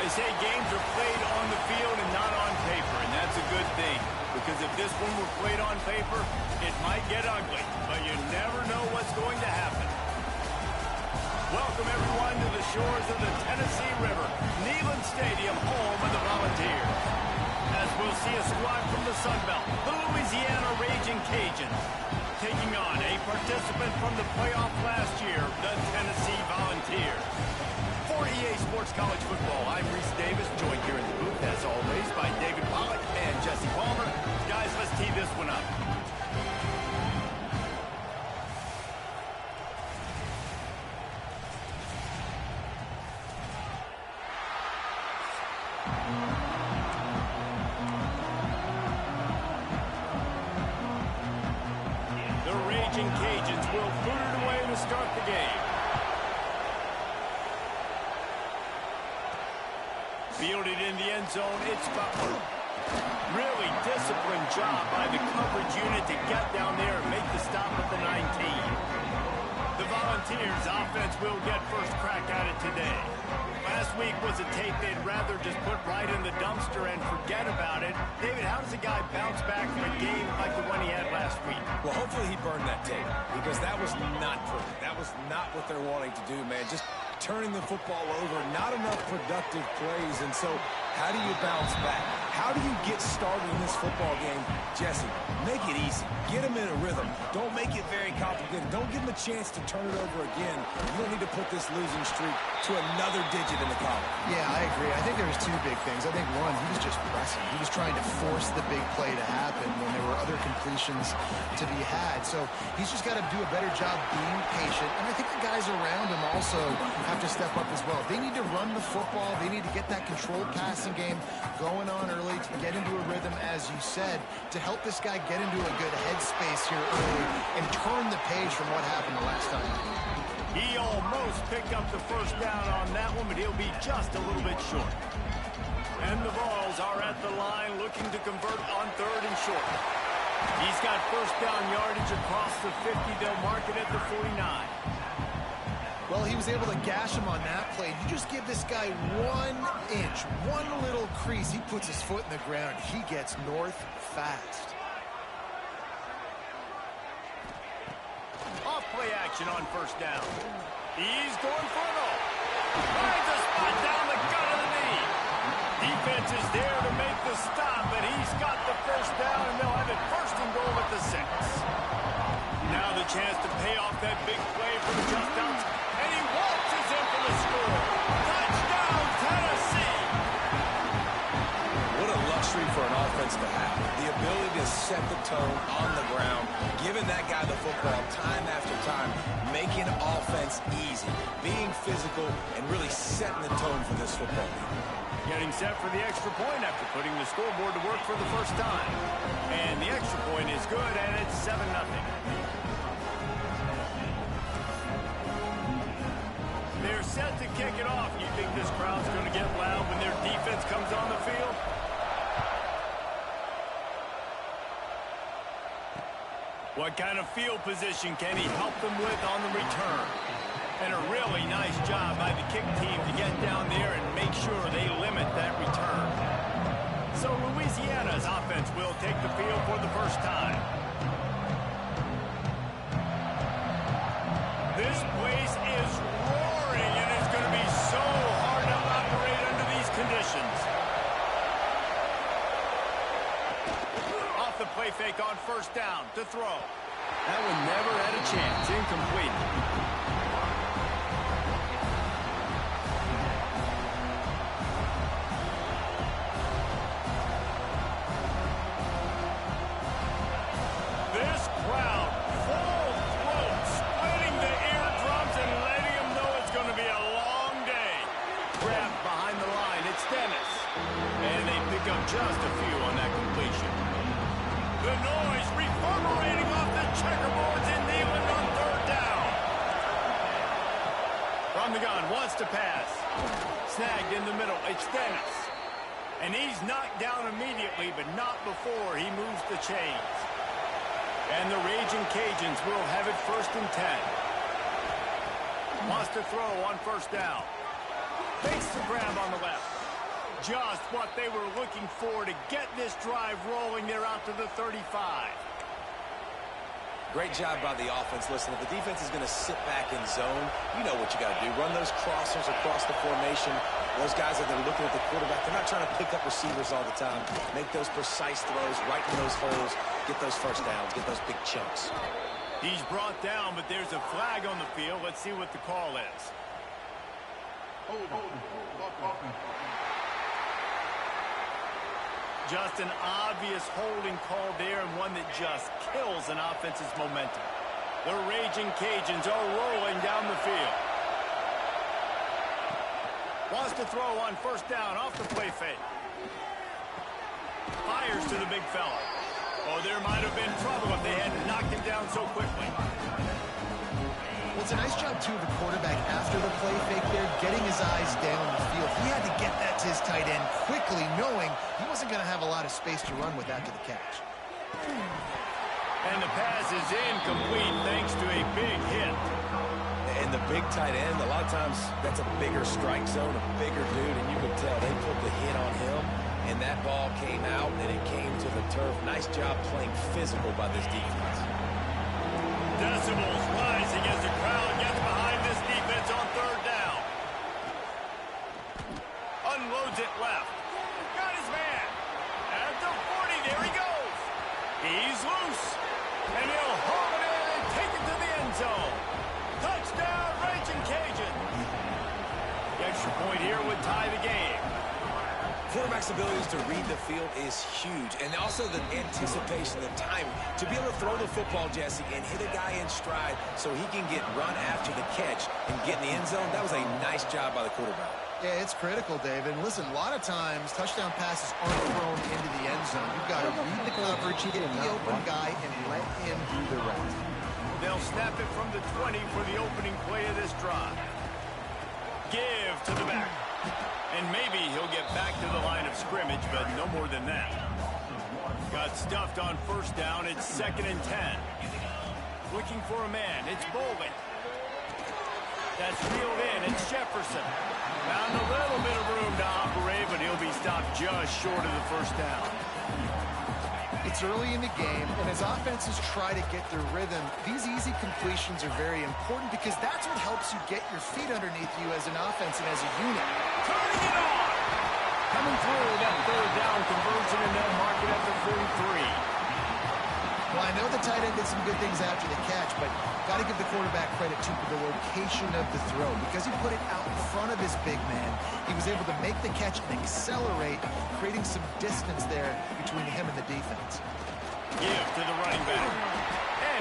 They say games are played on the field and not on paper, and that's a good thing. Because if this one were played on paper, it might get ugly, but you never know what's going to happen. Welcome, everyone, to the shores of the Tennessee River, Neyland Stadium, home of the Volunteers. As we'll see a squad from the Sun Belt, the Louisiana Raging Cajuns, taking on a participant from the playoff last year, the Tennessee Volunteers. For EA Sports College Football, I'm Reese Davis, joined here in the booth, as always, by David Pollack and Jesse Palmer. Guys, let's tee this one up. The Raging Cajuns will boot it away to start the game. Fielded in the end zone, it's Butler. Really disciplined job by the coverage unit to get down there and make the stop at the 19. The Volunteers offense will get first crack at it today. Last week was a tape they'd rather just put right in the dumpster and forget about it. David, how does a guy bounce back from a game like the one he had last week? Well, hopefully he burned that tape, because that was not pretty. That was not what they're wanting to do, man. Just turning the football over, not enough productive plays. And so how do you bounce back? How do you get started in this football game? Jesse, make it easy. Get him in a rhythm. Don't make it very complicated. Don't give him a chance to turn it over again. You don't need to put this losing streak to another digit in the column. Yeah, I agree. I think there was two big things. I think one, he was just pressing. He was trying to force the big play to happen when there were other completions to be had. So he's just got to do a better job being patient. And I think the guys around him also have to step up as well. They need to run the football. They need to get that controlled passing game going on early to get into a rhythm, as you said, to help this guy get into a good headspace here early and turn the page from what happened the last time. He almost picked up the first down on that one, but he'll be just a little bit short. And the Vols are at the line looking to convert on third and short. He's got first down yardage across the 50. They'll mark it at the 49. Well, he was able to gash him on that play. You just give this guy 1 inch, one little crease. He puts his foot in the ground. He gets north fast. Off play action on first down. He's going for it all. Finds a spot down the gut of the knee. Defense is there to make the stop, but he's got the first down, and they'll have it first and goal at the 6. Now the chance to pay off that big play for the just outs. And he waltzes in for the score. Touchdown, Tennessee! What a luxury for an offense to have. The ability to set the tone on the ground, giving that guy the football time after time, making offense easy, being physical, and really setting the tone for this football game. Getting set for the extra point after putting the scoreboard to work for the first time. And the extra point is good, and it's 7-0. They're set to kick it off. You think this crowd's going to get loud when their defense comes on the field? What kind of field position can he help them with on the return? And a really nice job by the kick team to get down there and make sure they limit that return. So Louisiana's offense will take the field for the first time. This place is roaring, and it's going to be so hard to operate under these conditions. Off the play fake on first down to throw. That one never had a chance. Incomplete. This crowd, full throat, splitting the eardrums and letting them know it's going to be a long day. Grabbed behind the line, it's Dennis. And they pick up just a few on that completion. The noise reverberating off the checkerboards in Neyland on third down. From the gun, wants to pass. Snagged in the middle, it's Dennis. And he's knocked down immediately, but not before he moves the chains. And the Raging Cajuns will have it first and 10. Wants to throw on first down. Fakes the grab on the left. Just what they were looking for to get this drive rolling. They're out to the 35. Great job by the offense. Listen, if the defense is going to sit back in zone, you know what you got to do. Run those crossers across the formation. Those guys that are looking at the quarterback, they're not trying to pick up receivers all the time. Make those precise throws right in those holes. Get those first downs. Get those big chunks. He's brought down, but there's a flag on the field. Let's see what the call is. Just an obvious holding call there, and one that just kills an offense's momentum. The Raging Cajuns are rolling down the field. Wants to throw on first down off the play fake. Fires to the big fella. Oh, there might have been trouble if they hadn't knocked him down so quickly. Well, it's a nice job, too, of the quarterback after the play fake there, getting his eyes down the field. He had to get that to his tight end quickly, knowing he wasn't going to have a lot of space to run with after the catch. And the pass is incomplete thanks to a big hit. And the big tight end, a lot of times that's a bigger strike zone, a bigger dude, and you can tell they put the hit on him, and that ball came out, and it came to the turf. Nice job playing physical by this defense. Decibels rising as the crowd gets behind this defense on third down. Unloads it left. Got his man. At the 40, there he goes. He's loose. And he'll haul it in and take it to the end zone. Touchdown, Raging Cajun. The extra point here would tie the game. Quarterback's abilities to read the field is huge, and also the anticipation, the timing. To be able to throw the football, Jesse, and hit a guy in stride so he can get run after the catch and get in the end zone, that was a nice job by the quarterback. Yeah, it's critical, David. And listen, a lot of times touchdown passes aren't thrown into the end zone. You've got to read the coverage, hit the open guy, and let him do the rest. They'll snap it from the 20 for the opening play of this drive. Give to the back. And maybe he'll get back to the line of scrimmage, but no more than that. Got stuffed on first down. It's 2nd and 10. Looking for a man. It's Bowling. That's reeled in. It's Jefferson. Found a little bit of room to operate, but he'll be stopped just short of the first down. It's early in the game, and as offenses try to get their rhythm, these easy completions are very important because that's what helps you get your feet underneath you as an offense and as a unit. Turning it on! Coming through that third down conversion, and they'll mark it at the 43. Well, I know the tight end did some good things after the catch, but got to give the quarterback credit, too, for the location of the throw. Because he put it out in front of his big man, he was able to make the catch and accelerate, creating some distance there between him and the defense. Give to the running back.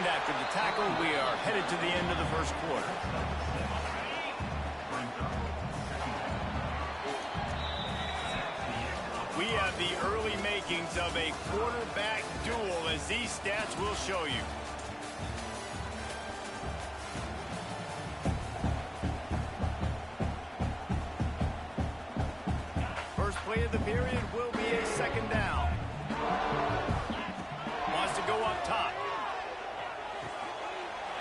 And after the tackle, we are headed to the end of the first quarter. We have the early makings of a quarterback duel, as these stats will show you. First play of the period will be a 2nd down. Wants to go up top.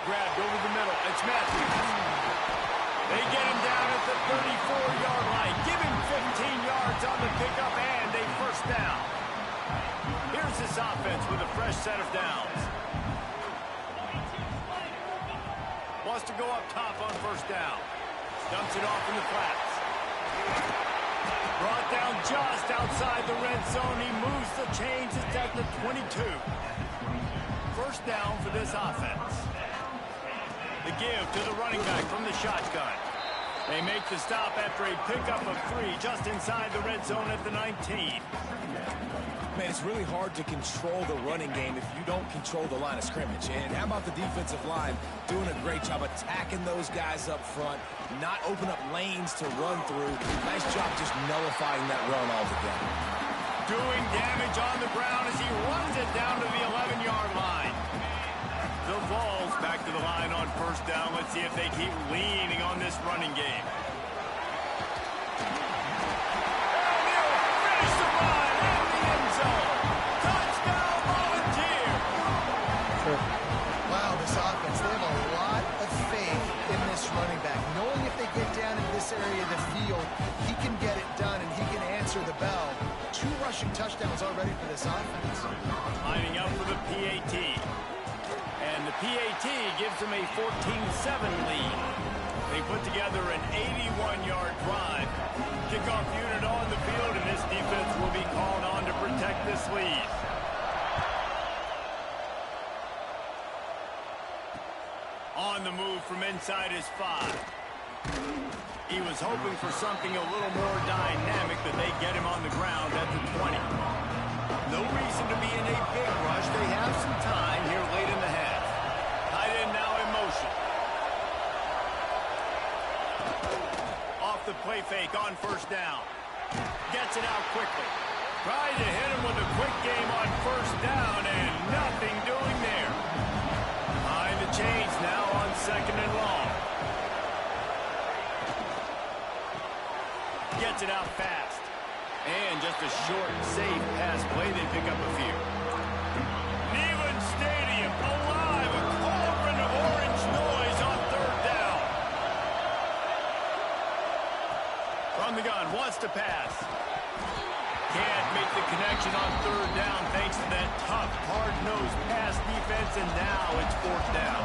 Grabbed over the middle. It's Matthews. They get him down at the 34-yard line. Give him 15 yards on the pickup and a first down. Here's this offense with a fresh set of downs. Wants to go up top on first down. Dumps it off in the flats. Brought down just outside the red zone. He moves the chains. It's at the 22. First down for this offense. The give to the running back from the shotgun. They make the stop after a pickup of 3 just inside the red zone at the 19. Man, it's really hard to control the running game if you don't control the line of scrimmage. And how about the defensive line doing a great job attacking those guys up front, not open up lanes to run through. Nice job just nullifying that run altogether. Doing damage on the ground as he runs it down to the 11-yard line. The ball's back to the line on first down. Let's see if they keep leaning on this running game. And he'll finish the run in the end zone. Touchdown, Volunteer. Wow, this offense, they have a lot of faith in this running back, knowing if they get down in this area of the field, he can get it done and he can answer answer the bell. 2 rushing touchdowns already for this offense. Lining up for the PAT. And the PAT gives them a 14-7 lead. They put together an 81-yard drive. Kickoff unit on the field, and this defense will be called on to protect this lead. On the move from inside his 5. He was hoping for something a little more dynamic, but they get him on the ground at the 20. No reason to be in a big rush. They have some time here late in the half. Tight end now in motion. Off the play fake on first down. Gets it out quickly. Tried to hit him with a quick game on first down, and nothing doing there. Behind the chains now on 2nd and long. Gets it out fast. And just a short, safe pass play. They pick up a few. Neyland Stadium alive. A cauldron of orange noise on 3rd down. From the gun, wants to pass. Can't make the connection on 3rd down thanks to that tough, hard-nosed pass defense, and now it's 4th down.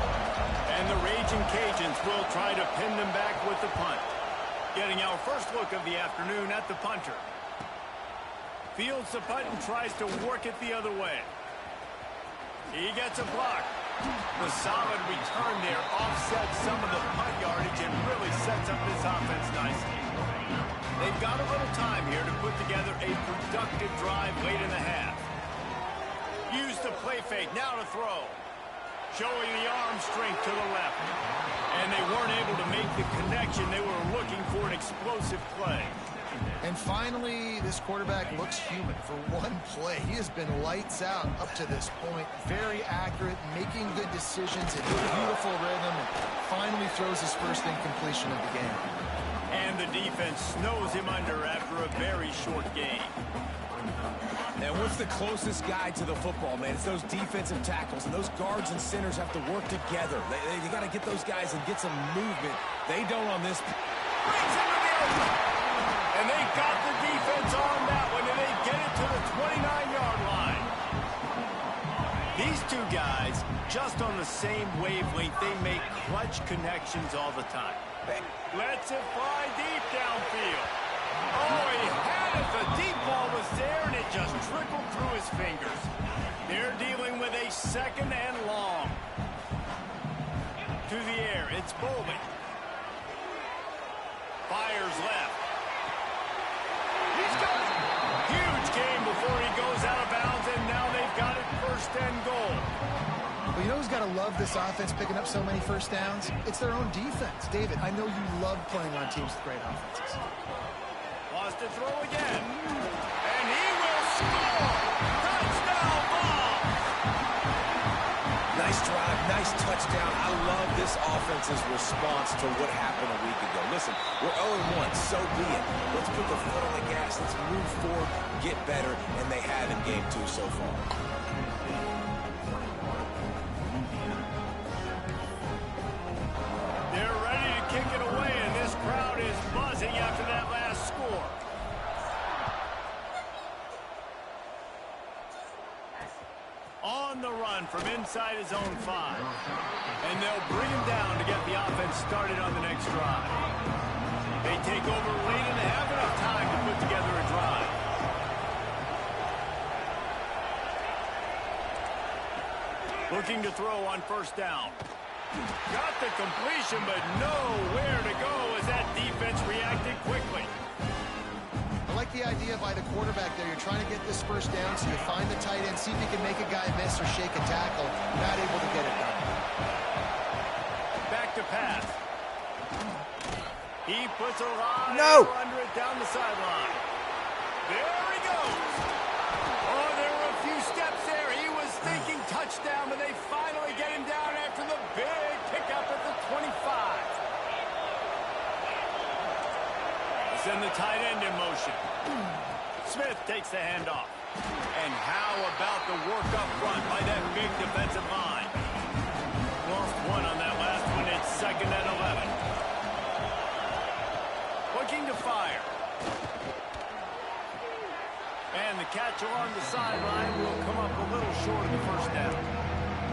And the Raging Cajuns will try to pin them back with the punt. Getting our first look of the afternoon at the punter. Fields the punt and tries to work it the other way. He gets a block. The solid return there offsets some of the punt yardage and really sets up this offense nicely. They've got a little time here to put together a productive drive late in the half. Use the play fake, now to throw. Showing the arm strength to the left. And they weren't able to make the connection. They were looking for an explosive play. And finally, this quarterback looks human for one play. He has been lights out up to this point. Very accurate, making good decisions, in beautiful rhythm, and finally throws his first incompletion of the game. And the defense snows him under after a very short game. And what's the closest guy to the football, man? It's those defensive tackles, and those guards and centers have to work together. They got to get those guys and get some movement. They don't on this. Brings him to the open. And they got the defense on that one, and they get it to the 29-yard line. These two guys, just on the same wavelength, they make clutch connections all the time. Lets it fly deep downfield. Oh, he had it. The deep ball was there, and it just trickled through his fingers. They're dealing with a 2nd and long. To the air, it's Bowling. Fires left. He's got it. Huge game before he goes out of bounds, and now they've got it 1st and goal. Well, you know who's got to love this offense picking up so many first downs? It's their own defense. David, I know you love playing on teams with great offenses. Wants to throw again. And he will score! Touchdown ball! Nice drive, nice touchdown. I love this offense's response to what happened a week ago. Listen, we're 0-1, so be it. Let's put the foot on the gas. Let's move forward, get better, and they have in game 2 so far. They're ready to kick it away, and this crowd is buzzing after that last score. On the run from inside his own 5. And they'll bring him down to get the offense started on the next drive. They take over late and they have enough time to put together a drive. Looking to throw on 1st down. Got the completion, but nowhere to go as that defense reacted quickly. I like the idea by the quarterback there. You're trying to get this 1st down, so you find the tight end, see if you can make a guy miss or shake a tackle. Not able to get it done. Back to pass. He puts a lot under it down the sideline. There he goes. Oh, there were a few steps there. He was thinking touchdown, but they finally get him down after the big pickup at the 25. Send the tight end in motion. Smith takes the handoff. And how about the work up front by that big defensive line? Lost one on that last one. It's 2nd and 11. Looking to fire. along the sideline will come up a little short of the first down.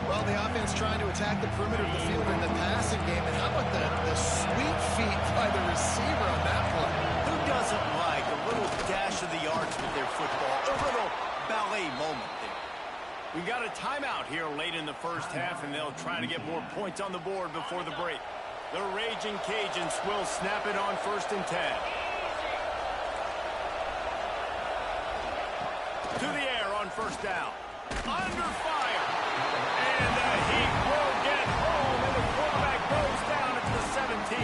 Well, the offense trying to attack the perimeter of the field in the passing game. And how about the sweet feet by the receiver on that play? Who doesn't like a little dash of the yards with their football? A little ballet moment there. We got a timeout here late in the first half, and they'll try to get more points on the board before the break. The Raging Cajuns will snap it on 1st and 10. To the air on 1st down. Under fire. And the Heat will get home, and the quarterback goes down at the 17.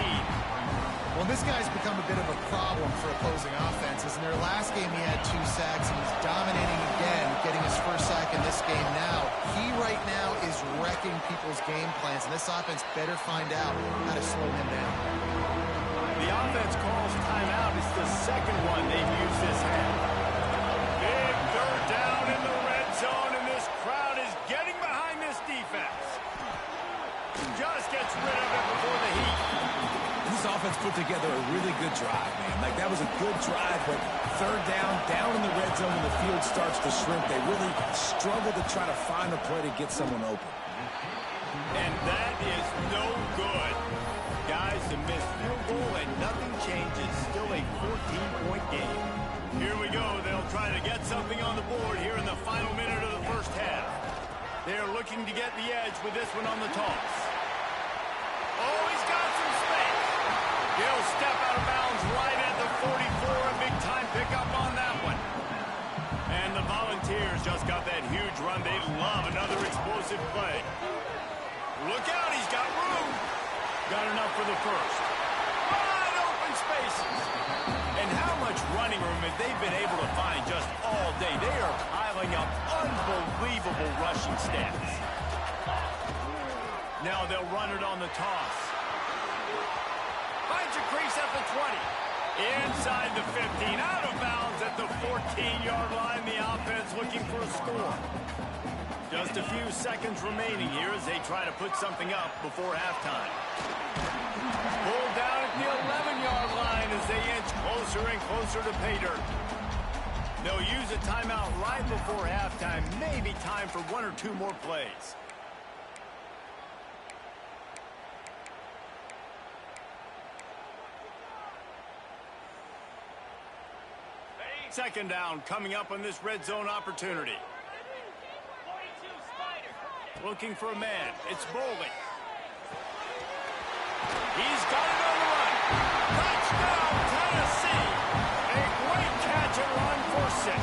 Well, this guy's become a bit of a problem for opposing offenses. In their last game, he had 2 sacks, and he's dominating again, getting his first sack in this game now. He right now is wrecking people's game plans, and this offense better find out how to slow him down. The offense calls timeout. It's the second one they've used this half. Big 3rd down in the red zone, and this crowd is getting behind this defense. Just gets rid of it before the Heat. This offense put together a really good drive, man. Like, that was a good drive, but 3rd down in the red zone, and the field starts to shrink. They really struggle to try to find a play to get someone open. And that is no good. Guys, the missed field goal and nothing changes. Still a 14-point game. Here we go. They'll try to get something on the board here in the final minute of the first half. They're looking to get the edge with this one on the toss. Oh, he's got some space. He'll step out of bounds right at the 44. A big-time pickup on that one. And the Volunteers just got that huge run. They love another explosive play. Look out, he's got room. Got enough for the first. Wide open spaces. And how much running room have they been able to find just all day? They are piling up unbelievable rushing stats. Now they'll run it on the toss. Finds a crease at the 20. Inside the 15. Out of bounds at the 14-yard line. The offense looking for a score. Just a few seconds remaining here as they try to put something up before halftime. Pulled down at the 11-yard line as they inch closer and closer to pay dirt. They'll use a timeout right before halftime. Maybe time for 1 or 2 more plays. Second down coming up on this red zone opportunity. Looking for a man. It's Bowling. He's got it on the run. Touchdown, Tennessee. A great catch and run for 6.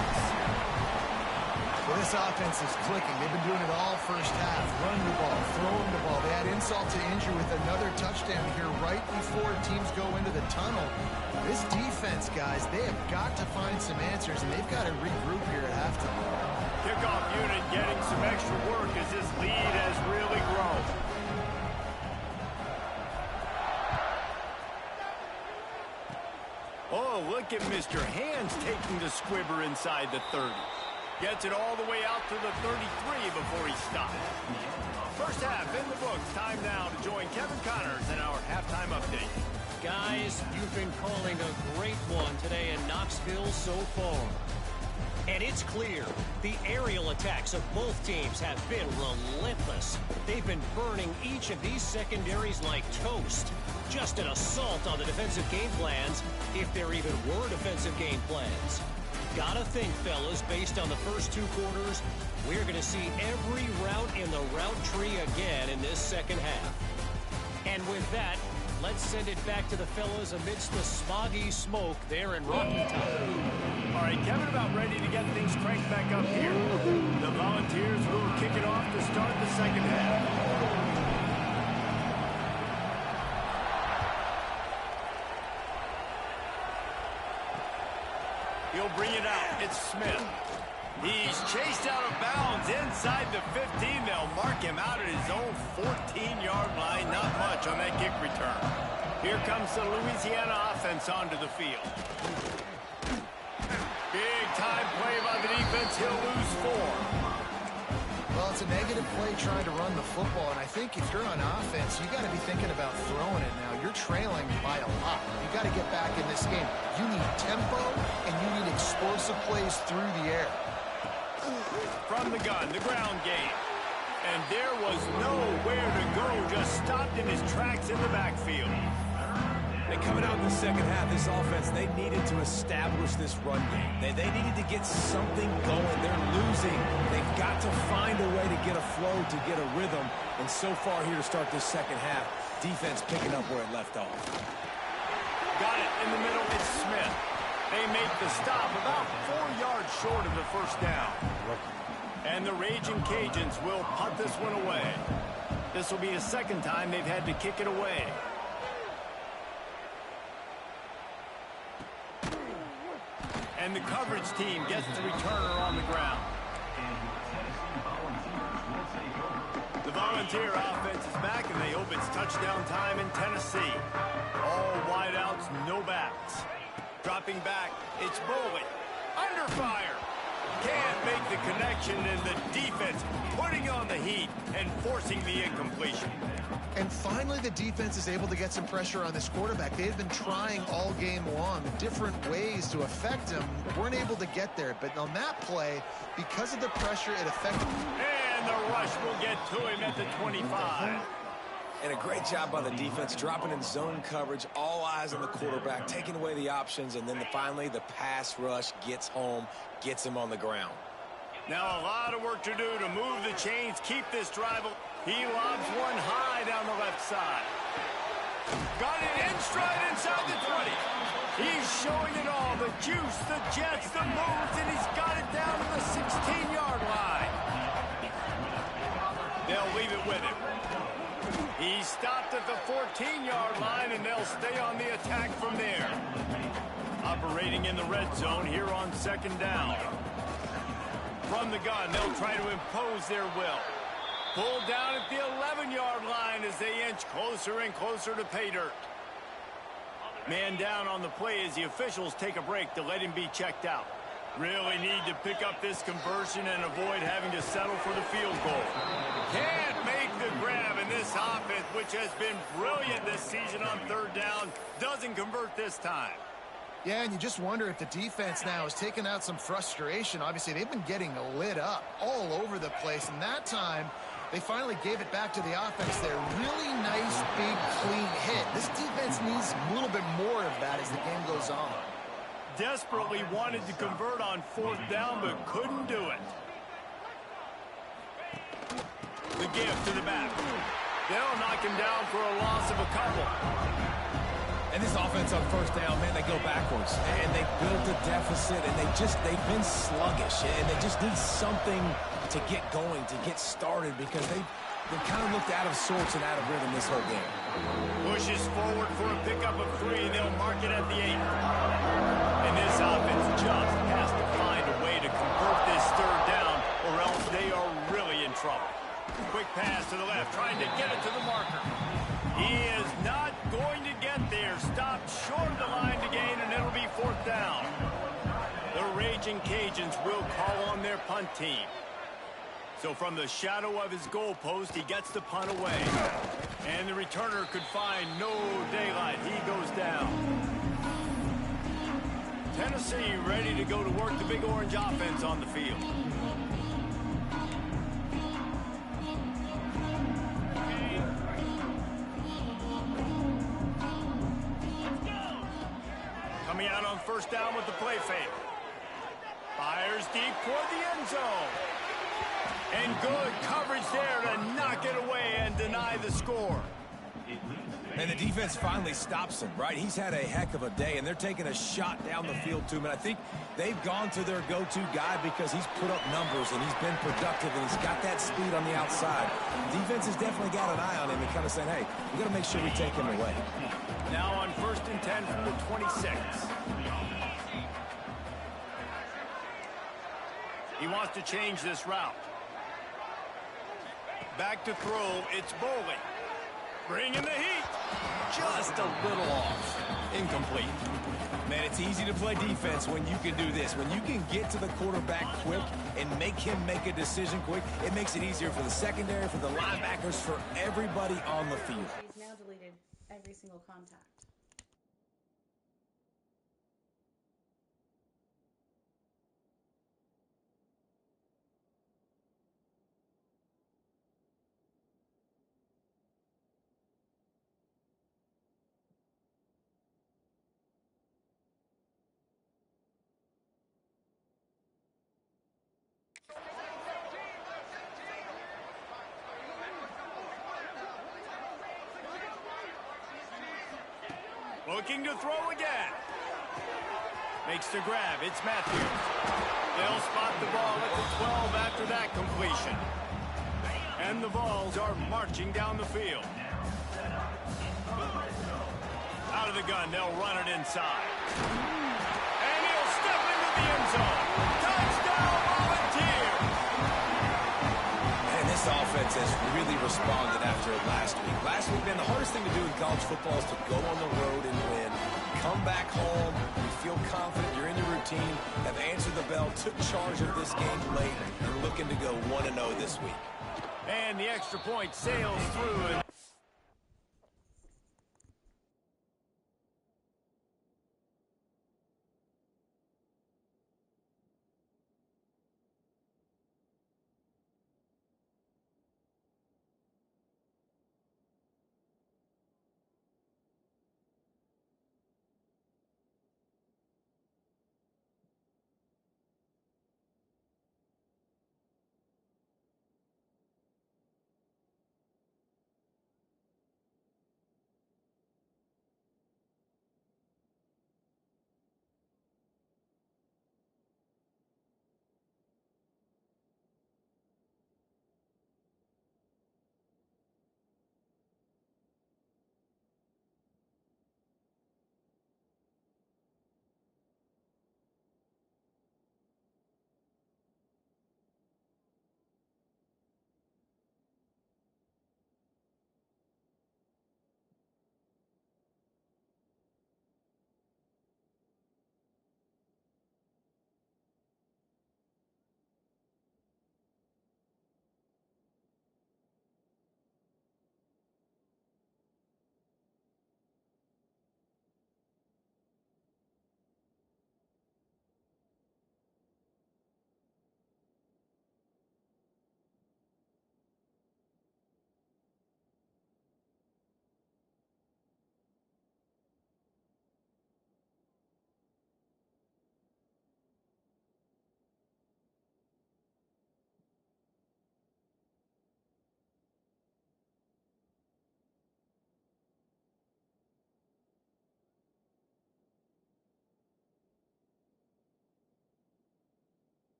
Well, this offense is clicking. They've been doing it all first half. Running the ball, throwing the ball. They had insult to injury with another touchdown here right before teams go into the tunnel. This defense, guys, they have got to find some answers, and they've got to regroup here at halftime. Kickoff unit getting some extra work as this lead has really grown. Oh, look at Mr. Hands taking the squibber inside the 30. Gets it all the way out to the 33 before he stops. First half in the books. Time now to join Kevin Connors in our halftime update. Guys, you've been calling a great one today in Knoxville so far. And it's clear, the aerial attacks of both teams have been relentless. They've been burning each of these secondaries like toast. Just an assault on the defensive game plans, if there even were defensive game plans. Gotta think, fellas, based on the first 2 quarters, we're going to see every route in the route tree again in this second half. And with that, let's send it back to the fellas amidst the smoggy smoke there in Rocky Top. All right, Kevin, about ready to get things cranked back up here. The Volunteers will kick it off to start the second half. He'll bring it out. It's Smith. He's chased out of bounds inside the 15. They'll mark him out at his own 14-yard line. Not much on that kick return. Here comes the Louisiana offense onto the field. Big-time play by the defense. He'll lose 4. Well, it's a negative play trying to run the football, and I think if you're on offense, you got to be thinking about throwing it now. You're trailing by a lot. You got to get back in this game. You need tempo, and you need explosive plays through the air. From the gun, the ground game. And there was nowhere to go, just stopped in his tracks in the backfield. And coming out in the second half, this offense, they needed to establish this run game. They needed to get something going. They're losing. They've got to find a way to get a flow, to get a rhythm. And so far here to start this second half, defense picking up where it left off. Got it in the middle, it's Smith. They make the stop about 4 yards short of the first down. And the Raging Cajuns will punt this one away. This will be the second time they've had to kick it away. And the coverage team gets the returner on the ground. The Volunteer offense is back, and they hope it's touchdown time in Tennessee. All wideouts, no backs. Dropping back, it's Bowling. Under fire. Can't make the connection, and the defense putting on the heat and forcing the incompletion. And finally, the defense is able to get some pressure on this quarterback. They've been trying all game long different ways to affect him. Weren't able to get there, but on that play, because of the pressure, it affected him. And the rush will get to him at the 25. And a great job by the defense, dropping in zone coverage, all eyes on the quarterback, taking away the options, and then finally the pass rush gets home, gets him on the ground. Now a lot of work to do to move the chains, keep this drive. He lobs one high down the left side. Got it in stride inside the 20. He's showing it all, the juice, the jets, the moves, and he's got it down to the 16-yard line. They'll leave it with him. He stopped at the 14-yard line, and they'll stay on the attack from there. Operating in the red zone here on second down. From the gun, they'll try to impose their will. Pulled down at the 11-yard line as they inch closer and closer to pay dirt. Man down on the play as the officials take a break to let him be checked out. Really need to pick up this conversion and avoid having to settle for the field goal. Can't make the grab, and this offense, which has been brilliant this season on third down, doesn't convert this time. Yeah, and you just wonder if the defense now has taken out some frustration. Obviously, they've been getting lit up all over the place, and that time they finally gave it back to the offense there. Really nice, big, clean hit. This defense needs a little bit more of that as the game goes on. Desperately wanted to convert on fourth down, but couldn't do it. The give to the back. They'll knock him down for a loss of a couple. And this offense on first down, man, they go backwards. And they built a deficit, and they've been sluggish. And they just need something to get going, to get started, because they kind of looked out of sorts and out of rhythm this whole game. Pushes forward for a pickup of 3. They'll mark it at the 8. And this offense just has to find a way to convert this third down, or else they are really in trouble. Quick pass to the left, trying to get it to the marker. He is not going to get there. Stopped short of the line to gain, and it'll be fourth down. The Raging Cajuns will call on their punt team. So from the shadow of his goalpost, he gets the punt away. And the returner could find no daylight. He goes down. Tennessee ready to go to work the Big Orange offense on the field. Coming out on first down with the play fake. Fires deep toward the end zone. And good coverage there to knock it away and deny the score. And the defense finally stops him, right? He's had a heck of a day, and they're taking a shot down the field to him. And I think they've gone to their go-to guy because he's put up numbers, and he's been productive, and he's got that speed on the outside. Defense has definitely got an eye on him and kind of saying, hey, we've got to make sure we take him away. Now on 1st and 10 from the 26. He wants to change this route. Back to throw, it's Bowling. Bringing the heat. Just a little off. Incomplete. Man, it's easy to play defense when you can do this. When you can get to the quarterback quick and make him make a decision quick, it makes it easier for the secondary, for the linebackers, for everybody on the field. He's now deleted every single contact. Looking to throw again. Makes the grab. It's Matthews. They'll spot the ball at the 12 after that completion. And the Vols are marching down the field. Out of the gun, they'll run it inside. And he'll step into the end zone. Touchdown, Volunteer! And this offense has really responded after last week. Last week, man, the hardest thing to do in college football is to go on the road and win. Come back home, you feel confident, you're in your routine, have answered the bell, took charge of this game late, and looking to go 1-0 this week. And the extra point sails through. A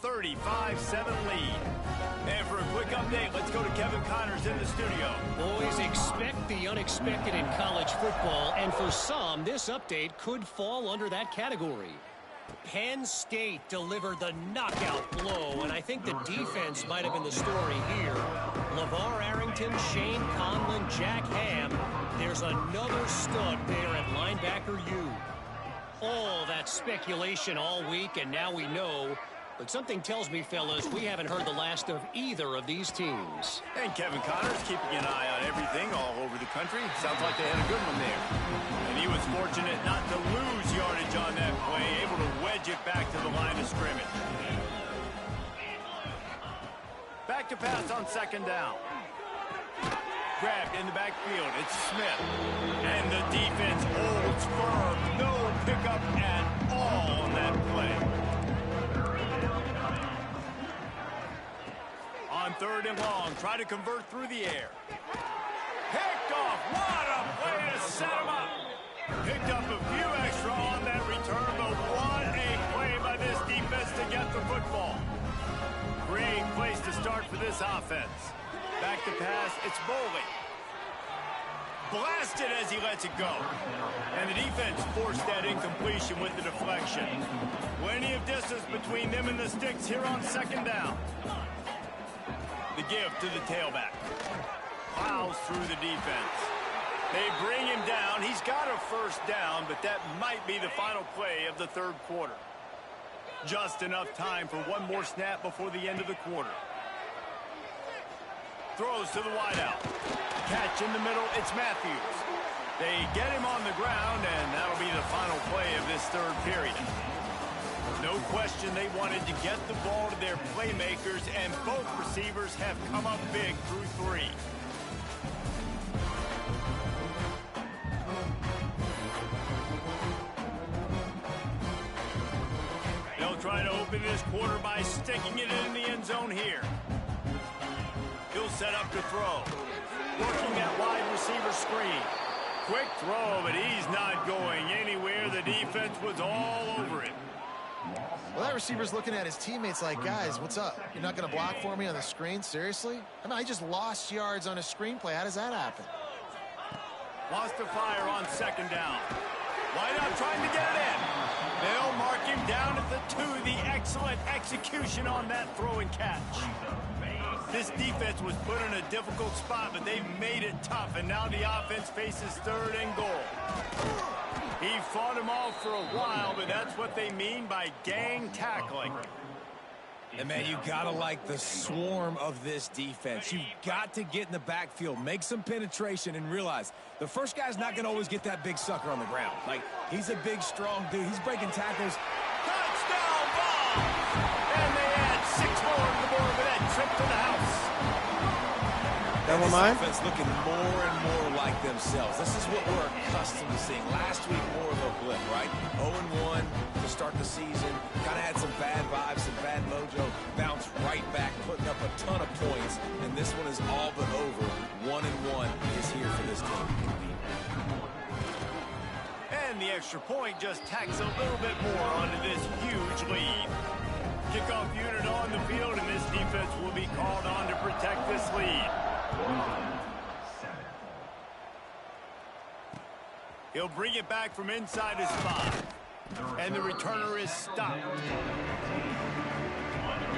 35-7 lead. And for a quick update, let's go to Kevin Connors in the studio. Boys, expect the unexpected in college football, and for some, this update could fall under that category. Penn State delivered the knockout blow, and I think the defense might have been the story here. LeVar Arrington, Shane Conlon, Jack Ham. There's another stud there at linebacker U. All that speculation all week, and now we know. But something tells me, fellas, we haven't heard the last of either of these teams. And Kevin Connors keeping an eye on everything all over the country. Sounds like they had a good one there. And he was fortunate not to lose yardage on that play, able to wedge it back to the line of scrimmage. Back to pass on second down. Grabbed in the backfield. It's Smith. And the defense holds firm. No pickup at all on that play. On third and long, try to convert through the air. Picked off. What a play to set him up. Picked up a few extra on that return, but what a play by this defense to get the football. Great place to start for this offense. Back to pass, it's Bowling. Blasted as he lets it go. And the defense forced that incompletion with the deflection. Plenty of distance between them and the sticks here on second down. The give to the tailback. Plows through the defense. They bring him down. He's got a first down, but that might be the final play of the third quarter. Just enough time for one more snap before the end of the quarter. Throws to the wideout. Catch in the middle, it's Matthews. They get him on the ground, and that'll be the final play of this third period. No question they wanted to get the ball to their playmakers, and both receivers have come up big through three. They'll try to open this quarter by sticking it in the end zone here. He'll set up to throw. Working that wide receiver screen. Quick throw, but he's not going anywhere. The defense was all over him. Well, that receiver's looking at his teammates like, guys, what's up? You're not going to block for me on the screen? Seriously? I mean, I just lost yards on a screenplay. How does that happen? Lost to fire on second down. Why not trying to get it in? They'll mark him down at the 2. The excellent execution on that throw and catch. This defense was put in a difficult spot, but they've made it tough, and now the offense faces 3rd and goal. He fought him off for a while, but that's what they mean by gang tackling. And, man, you got to like the swarm of this defense. You've got to get in the backfield, make some penetration, and realize the first guy's not going to always get that big sucker on the ground. Like, he's a big, strong dude. He's breaking tackles. Touchdown ball! And they add 6 more to the board with that trip to the house. And this offense looking more and more like themselves. This is what we're accustomed to seeing. Last week, more of a blip, right? 0-1 to start the season. Kind of had some bad vibes, some bad mojo. Bounced right back, putting up a ton of points. And this one is all but over. 1-1 is here for this team. And the extra point just tacks a little bit more onto this huge lead. Kickoff unit on the field, and this defense will be called on to protect this lead. He'll bring it back from inside his 5. And the returner is stopped.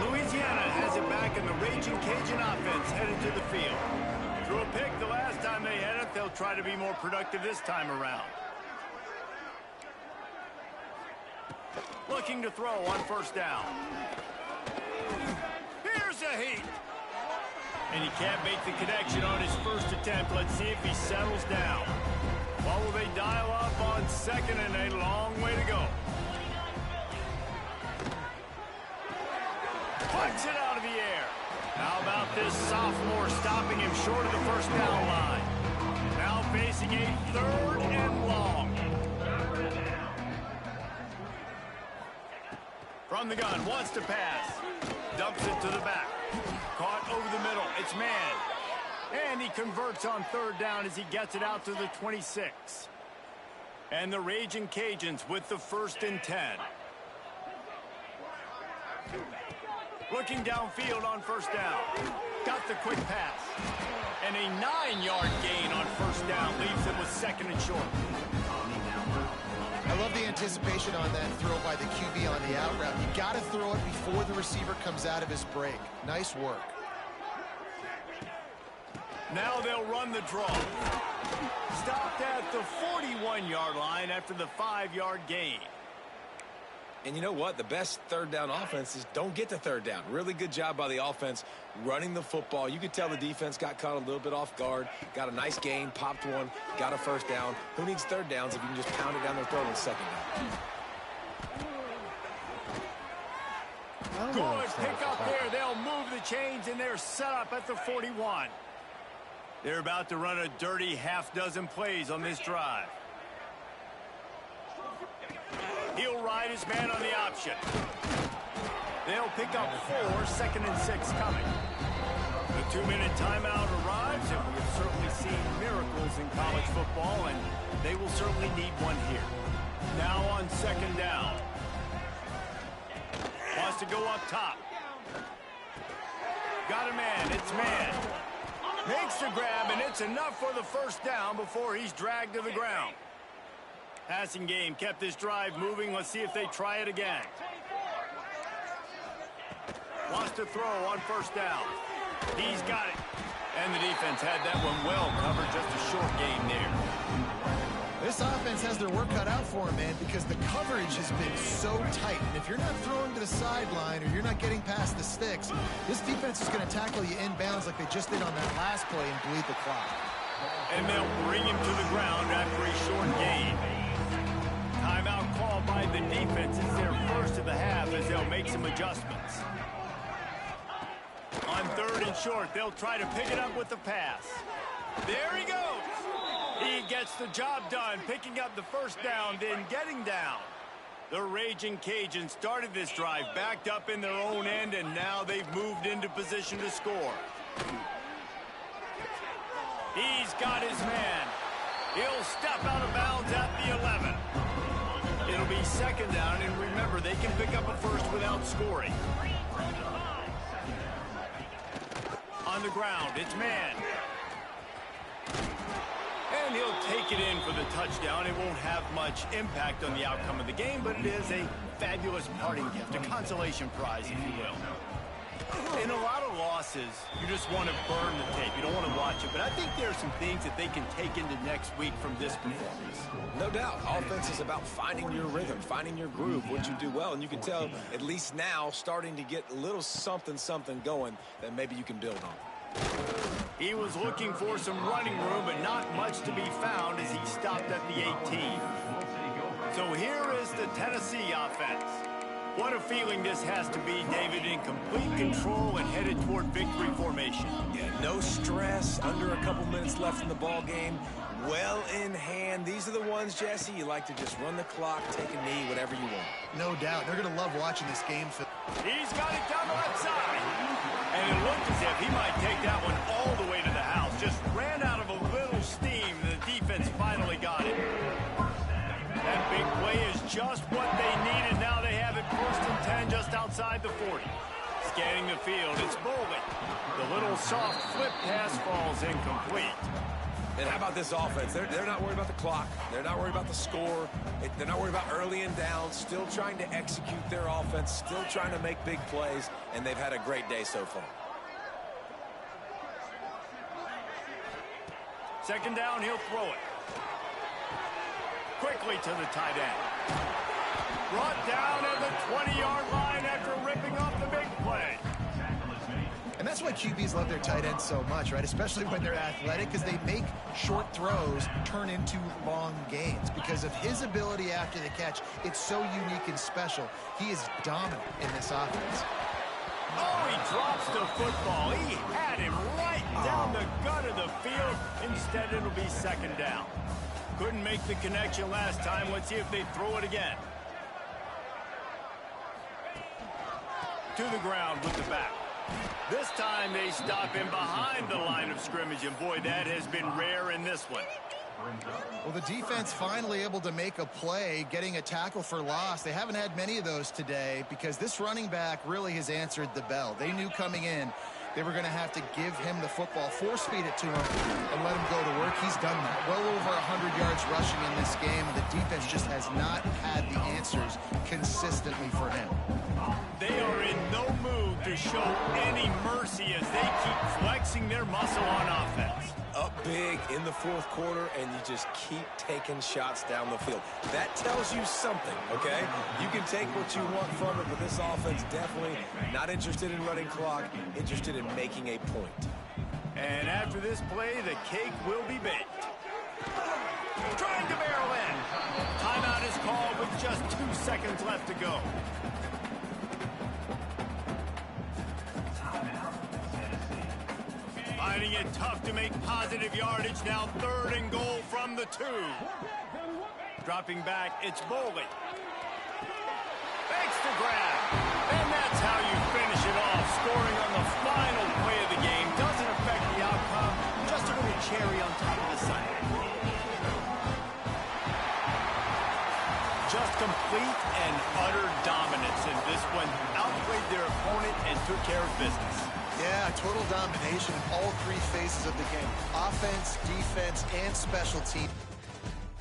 Louisiana has it back, and the Raging Cajun offense headed to the field. Threw a pick the last time they had it. They'll try to be more productive this time around. Looking to throw on first down. Here's a heat. And he can't make the connection on his first attempt. Let's see if he settles down. What will they dial up on second, and a long way to go. Puts it out of the air. How about this sophomore stopping him short of the first down line? Now facing a 3rd and long. From the gun, wants to pass. Dumps it to the back. Caught over the middle. It's man. And he converts on 3rd down as he gets it out to the 26. And the Raging Cajuns with the 1st and 10. Looking downfield on first down. Got the quick pass. And a 9-yard gain on first down leaves him with 2nd and short. I love the anticipation on that throw by the QB on the out route. You got to throw it before the receiver comes out of his break. Nice work. Now they'll run the draw. Stopped at the 41-yard line after the 5-yard gain. And you know what? The best 3rd down offense is don't get to 3rd down. Really good job by the offense running the football. You could tell the defense got caught a little bit off guard. Got a nice gain, popped one, got a 1st down. Who needs 3rd downs if you can just pound it down their throat on 2nd down? Good pick up there. They'll move the chains, and they're set up at the 41. They're about to run a dirty half-dozen plays on this drive. He'll ride his man on the option. They'll pick up 4, 2nd and 6 coming. The 2-minute timeout arrives, and we have certainly seen miracles in college football, and they will certainly need one here. Now on 2nd down. Wants to go up top. Got a man. It's man. Makes the grab, and it's enough for the 1st down before he's dragged to the ground. Passing game kept this drive moving. Let's see if they try it again. Wants to throw on 1st down. He's got it. And the defense had that one well covered. Just a short game there. This offense has their work cut out for them, man, because the coverage has been so tight. And if you're not throwing to the sideline or you're not getting past the sticks, this defense is going to tackle you inbounds like they just did on that last play and bleed the clock. And they'll bring him to the ground after a short gain. Timeout called by the defense. It's their first of the half as they'll make some adjustments. On 3rd and short, they'll try to pick it up with the pass. There he goes. He gets the job done, picking up the 1st down, then getting down. The Raging Cajuns started this drive, backed up in their own end, and now they've moved into position to score. He's got his man. He'll step out of bounds at the 11. It'll be second down, and remember, they can pick up a first without scoring. On the ground, it's man. And he'll take it in for the touchdown. It won't have much impact on the outcome of the game, but it is a fabulous parting gift, a consolation prize, if you will. In a lot of losses, you just want to burn the tape. You don't want to watch it. But I think there are some things that they can take into next week from this performance. No doubt. Offense is about finding your rhythm, finding your groove, what you do well. And you can tell, at least now, starting to get a little something going that maybe you can build on. He was looking for some running room, but not much to be found as he stopped at the 18. So here is the Tennessee offense. What a feeling this has to be, David, in complete control and headed toward victory formation. Yeah, no stress, under a couple minutes left in the ball game, well in hand. These are the ones, Jesse, you like to just run the clock, take a knee, whatever you want. No doubt. They're going to love watching this game. He's got it down the left side. And it looked as if he might take that one all the way to the house. Just ran out of a little steam. The defense finally got it. That big play is just what they needed. Now they have it 1st and 10 just outside the 40. Scanning the field, it's Bolden. The little soft flip pass falls incomplete. And how about this offense? They're not worried about the clock. They're not worried about the score. They're not worried about early and down. Still trying to execute their offense. Still trying to make big plays. And they've had a great day so far. Second down, he'll throw it. Quickly to the tight end. Brought down at the 20-yard line after ripping off the big play. And that's why QBs love their tight ends so much, right? Especially when they're athletic, because they make short throws turn into long gains. Because of his ability after the catch, it's so unique and special. He is dominant in this offense. Oh, he drops the football. He had him right down the gut of the field. Instead, it'll be second down. Couldn't make the connection last time. Let's see if they throw it again. To the ground with the back. This time they stop him behind the line of scrimmage, and boy, that has been rare in this one. Well, the defense finally able to make a play, getting a tackle for loss. They haven't had many of those today because this running back really has answered the bell. They knew coming in they were going to have to give him the football, force feed it to him, and let him go to work. He's done that. Well over 100 yards rushing in this game, and the defense just has not had the answers consistently for him. They are in no mood to show any mercy as they keep flexing their muscle on offense. Up big in the fourth quarter, and you just keep taking shots down the field. That tells you something, okay? You can take what you want from it, but this offense definitely not interested in running clock, interested in making a point. And after this play, the cake will be baked. Trying to barrel in. Timeout is called with just 2 seconds left to go. Finding it tough to make positive yardage. Now 3rd and goal from the 2. Dropping back, it's Bolden. Makes the grab. And that's how you finish it off. Scoring on the final play of the game. Doesn't affect the outcome. Just a little cherry on top of the sundae. Just complete and utter dominance in this one. Outplayed their opponent and took care of business. Yeah, total domination in all 3 phases of the game. Offense, defense, and special teams.